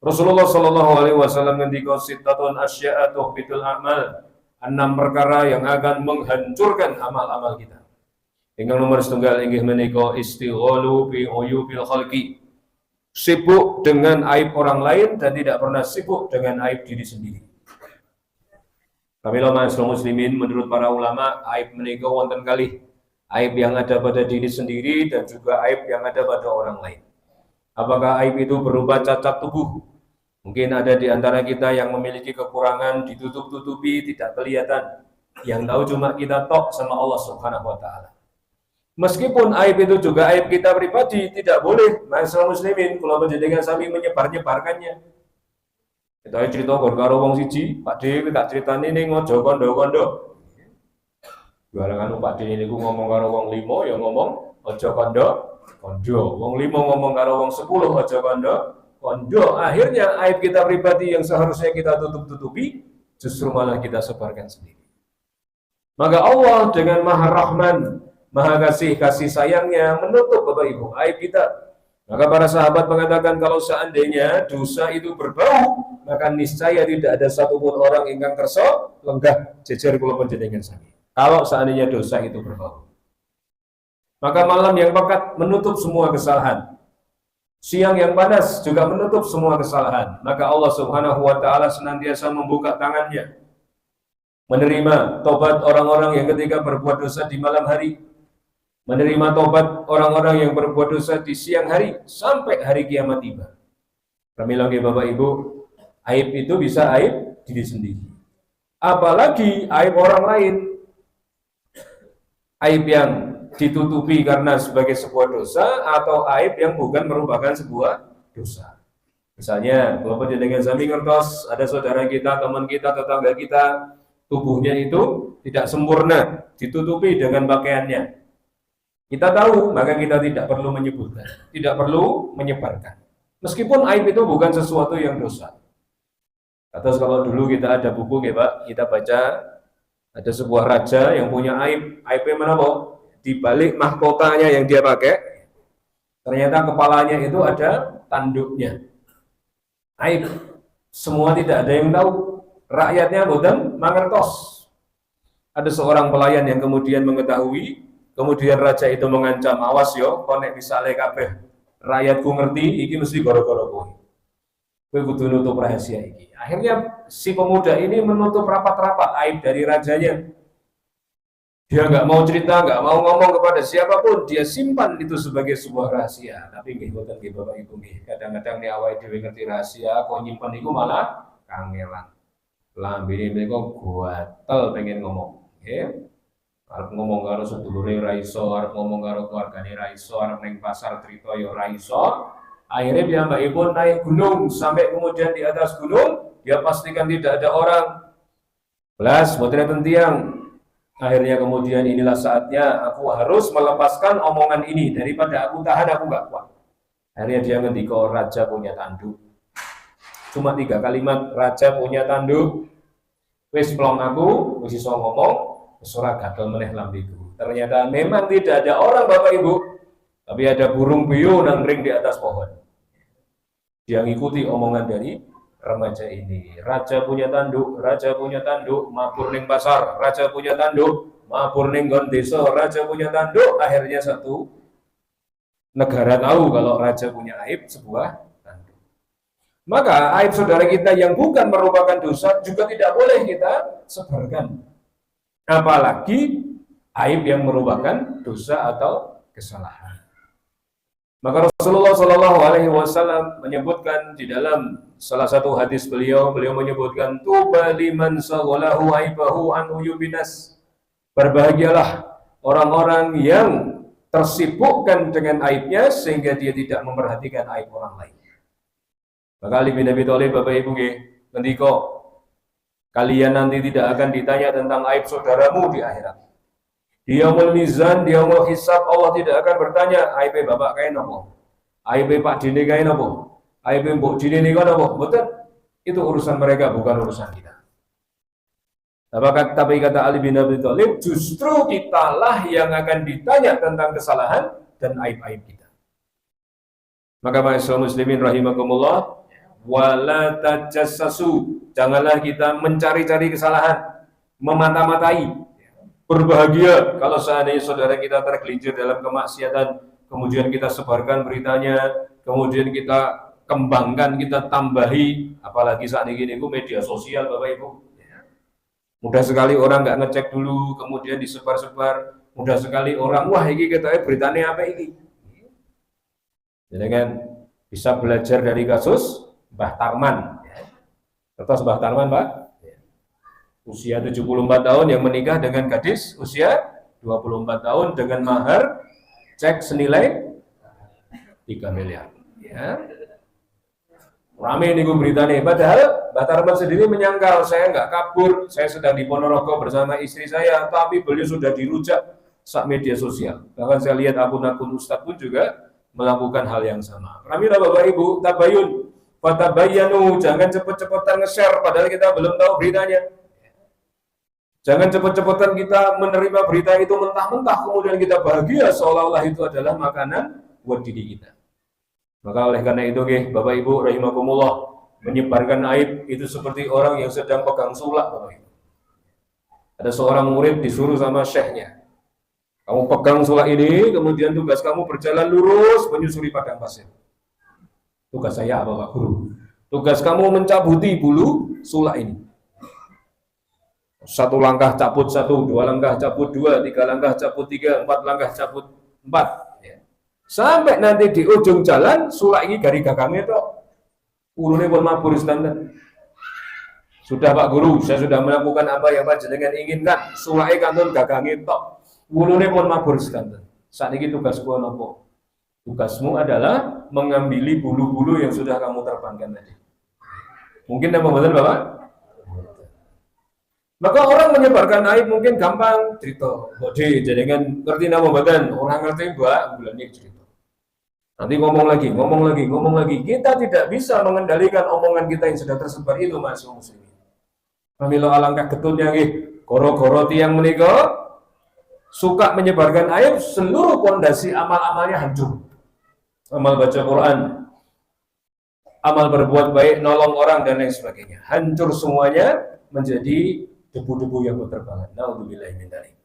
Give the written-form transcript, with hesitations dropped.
Rasulullah sallallahu alaihi wasallam ngendika sittatun asya'a tuhbitul a'mal. 6 perkara yang akan menghancurkan amal-amal kita. Ingkang nomor setunggal inggih menika istighalu bi uyubil khalqi. Sibuk dengan aib orang lain dan tidak pernah sibuk dengan aib diri sendiri. Kamilah ma'asyiral muslimin, menurut para ulama, aib menika wonten kalih. Aib yang ada pada diri sendiri dan juga aib yang ada pada orang lain. Apakah aib itu berupa cacat tubuh? Mungkin ada di antara kita yang memiliki kekurangan, ditutup-tutupi, tidak kelihatan. Yang tahu cuma kita tok sama Allah Subhanahu wa Ta'ala. Meskipun aib itu juga aib kita pribadi, tidak boleh ma'asyiral muslimin kalau menjadikan sami menyebar-nyebarkannya. Kita cerita karo wong siji, Pak Dewi tak ceritani ning aja kondo-kondo. Barengan Pak Dewi niku ngomong karo wong 5 ya ngomong aja kondo. Wong 5 ngomong karo wong 10 aja kondo. Akhirnya aib kita pribadi yang seharusnya kita tutup-tutupi justru malah kita sebarkan sendiri. Maka Allah dengan Maha Rahman, Maha kasih sayangnya menutup Bapak Ibu aib kita. Maka para sahabat mengatakan kalau seandainya dosa itu berbau, maka niscaya tidak ada satupun orang ingkang kersa lenggah jejer kula panjenengan sami. Kalau seandainya dosa itu berbau. Maka malam yang pekat menutup semua kesalahan. Siang yang panas juga menutup semua kesalahan. Maka Allah Subhanahu wa Ta'ala senantiasa membuka tangannya, menerima tobat orang-orang yang ketika berbuat dosa di malam hari, menerima tobat orang-orang yang berbuat dosa di siang hari sampai hari kiamat tiba. Kami lagi Bapak Ibu, aib itu bisa aib diri sendiri. Apalagi aib orang lain. Aib yang ditutupi karena sebagai sebuah dosa atau aib yang bukan merupakan sebuah dosa. Misalnya, kalau panjenengan sami ngertos ada saudara kita, teman kita, tetangga kita, tubuhnya itu tidak sempurna, ditutupi dengan pakaiannya. Kita tahu, maka kita tidak perlu menyebutkan, tidak perlu menyebarkan. Meskipun aib itu bukan sesuatu yang dosa. Atas kalau dulu kita ada buku, ya Pak, kita baca ada sebuah raja yang punya aib. Aibnya mana, Pak? Di balik mahkotanya yang dia pakai, ternyata kepalanya itu ada tanduknya. Aib. Semua tidak ada yang tahu. Rakyatnya boten mangertos. Ada seorang pelayan yang kemudian mengetahui, kemudian raja itu mengancam, awas yo, konek misale kabeh rakyatku ngerti, iki mesti gara-gara kowe. Kowe kudu nutup rahasia iki. Akhirnya si pemuda ini menutup rapat-rapat aib dari rajanya. Dia nggak mau cerita, nggak mau ngomong kepada siapapun, dia simpan itu sebagai sebuah rahasia. Tapi nggih boten nggih Bapak Ibu nggih. Kadang-kadang nih awake dhewe ngerti rahasia, kok nyimpen iku malah kangelan. Lambene mriko gatel pengen ngomong. Nggih. Arep ngomong karo sedulure ora iso, arep ngomong karo keluargane ora iso, arep ning pasar crita ya ora iso. Akhirnya piyambakipun naik gunung, sampai kemudian di atas gunung, dia pastikan tidak ada orang. Belas, boten enten tiyang. Akhirnya kemudian inilah saatnya aku harus melepaskan omongan ini daripada aku tahan, aku nggak kuat. Akhirnya dia ngendika, raja punya tanduk. Cuma 3 kalimat, raja punya tanduk. Wis plong aku, wis iso ngomong, wis ora gatel meneh lambeku. Ternyata memang tidak ada orang Bapak Ibu, tapi ada burung puyuh nang ring di atas pohon. Dia ngikuti omongan dari remaja ini. Raja punya tanduk, mabur ning pasar, raja punya tanduk, mabur ning nggon desa, raja punya tanduk. Akhirnya satu negara tahu kalau raja punya aib sebuah tanduk. Maka aib saudara kita yang bukan merupakan dosa juga tidak boleh kita sebarkan. Apalagi aib yang merupakan dosa atau kesalahan. Maka Rasulullah Shallallahu Alaihi Wasallam menyebutkan di dalam salah satu hadis beliau menyebutkan tuba liman saghalahu aibahu an uyubinas. Berbahagialah orang-orang yang tersibukkan dengan aibnya sehingga dia tidak memperhatikan aib orang lain. Maka Ali bin Abi Thalib Bapak Ibu ngendika, kalian nanti tidak akan ditanya tentang aib saudaramu di akhirat. Di yaumul mizan, di yaumul hisab, Allah tidak akan bertanya aib bapak kae napa? Aib Pak Dine kae napa? Aib Mbok Dine niku napa? Betul. Itu urusan mereka, bukan urusan kita. Tapi kata Ali bin Abi Thalib, justru kitalah yang akan ditanya tentang kesalahan dan aib-aib kita. Maka ma'asyiral muslimin rahimakumullah, Wala tajassasu, janganlah kita mencari-cari kesalahan, memata-matai. Berbahagia kalau seandainya saudara kita tergelincir dalam kemaksiatan, kemudian kita sebarkan beritanya, kemudian kita kembangkan, kita tambahi, apalagi saat ini media sosial, Bapak Ibu. Mudah sekali orang nggak ngecek dulu, kemudian disebar-sebar. Mudah sekali orang, wah ini kita beritanya apa ini? Jadi kan bisa belajar dari kasus Mbah Tarman. Terus Mbah Tarman, Pak? Usia 74 tahun yang menikah dengan gadis usia 24 tahun dengan mahar cek senilai 3 miliar. Ya. Rame nih beritanya. Padahal Mbah Tarman sendiri menyangkal, saya nggak kabur, saya sedang di Ponorogo bersama istri saya, tapi beliau sudah dirujak sak media sosial. Bahkan saya lihat akun-akun Ustadz pun juga melakukan hal yang sama. Ramilah Bapak Ibu, tabayun, fatabayanu, jangan cepet-cepetan nge-share padahal kita belum tahu beritanya. Jangan cepet-cepetan kita menerima berita itu mentah-mentah, kemudian kita bahagia seolah-olah itu adalah makanan buat diri kita. Maka oleh karena itu, Bapak Ibu rahimakumullah, menyebarkan aib itu seperti orang yang sedang pegang sulak, Bapak Ibu. Ada seorang murid disuruh sama syekhnya, kamu pegang sulak ini, kemudian tugas kamu berjalan lurus menyusuri padang pasir. Tugas saya apa, Pak Guru? Tugas kamu mencabuti bulu sulak ini. Satu langkah cabut satu, dua langkah cabut dua, tiga langkah cabut tiga, empat langkah cabut empat. Sampai nanti di ujung jalan, sulak ini gari gagangnya itu ulunnya pun mabur standar. Sudah Pak Guru, saya sudah melakukan apa yang panjenengan inginkan. Sulaknya kantun gagangnya itu ulunnya pun mabur standar. Saat ini tugasku apa? Tugasmu adalah mengambil bulu-bulu yang sudah kamu terbangkan tadi. Mungkin apa betul Bapak? Maka orang menyebarkan aib mungkin gampang cerita. Jadi jangan ngerti nama badan, orang ngerti Mbak, bulannya cerita. Nanti ngomong lagi. Kita tidak bisa mengendalikan omongan kita yang sudah tersebar itu, Mas Muslimin. Pamilo alangkah getutnya goro-goro tiang menika suka menyebarkan aib, seluruh pondasi amal-amalnya hancur. Amal baca Quran, amal berbuat baik, nolong orang dan lain sebagainya. Hancur semuanya menjadi debu-debu yang berterbangan. Nauzubillahi min dzalik.